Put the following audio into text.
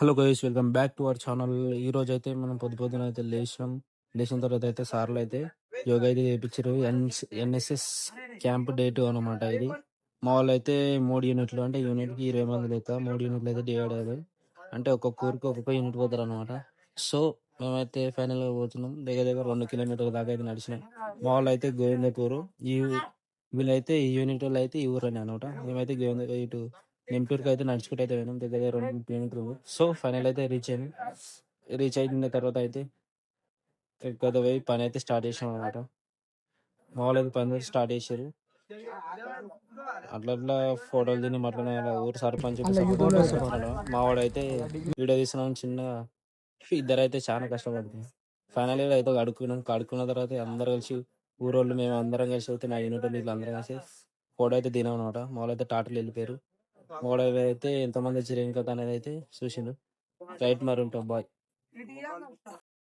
Hello guys, welcome back to our channel. ఈ రోజు అయితే మనం పొద్దున అయితే లేచిన తర్వాత అయితే సార్లు అయితే యోగా అయితే చేయించారు. ఎన్ఎస్ఎస్ క్యాంప్ డే 2 అనమాట ఇది. మా వాళ్ళు అయితే 3 యూనిట్లు, అంటే యూనిట్కి 20 మంది లెక్క 3 యూనిట్లు అయితే డివైడ్ అయ్యారు. అంటే ఒక్కొక్క ఊరికి ఒక్కొక్క యూనిట్ పోతారు అనమాట. సో మేమైతే ఫైనల్గా పోతున్నాం. దగ్గర దగ్గర 2 కిలోమీటర్ల దాకా అయితే నడిచినాం. మా వాళ్ళు అయితే గోవిందపూరు, ఈ వీళ్ళైతే ఈ యూనిట్ వాళ్ళు అయితే ఈ ఊరు అని అనమాట. మేమైతే గోవింద ఇటు నెంపూర్కి అయితే నడుచుకుంటూ అయితే పోయినాం. దగ్గర దగ్గర 2 కిలోమీటర్లు. సో ఫైనల్ అయితే రీచ్ అయిన తర్వాత అయితే ఇక్కడ పోయి పని అయితే స్టార్ట్ చేసాం అనమాట. మా వాళ్ళు అయితే పని స్టార్ట్ చేశారు. అట్లా అట్లా ఫోటోలు తిని అట్లనే అలా ఊరు సర్పంచ్ సపోర్ట్ చేస్తున్నాడు. మా వాడు అయితే వీడియో తీస్తున్నాం చిన్నగా. ఇద్దరు అయితే చాలా కష్టపడుతుంది. ఫైనల్ అయితే కడుక్కున్న తర్వాత అందరు కలిసి ఊరోళ్ళు మేము అందరం కలిసి అయితే నా యూనిట్ వీళ్ళు అందరం కలిసి ఫోటో అయితే తినాం అనమాట. మా వాళ్ళు అయితే టాటలు వెళ్ళిపోయారు. మా వాడు అయితే ఎంతమంది వచ్చారు ఇంకా అనేది అయితే చూసిండు. రైట్ మరి ఉంటాం, బాయ్.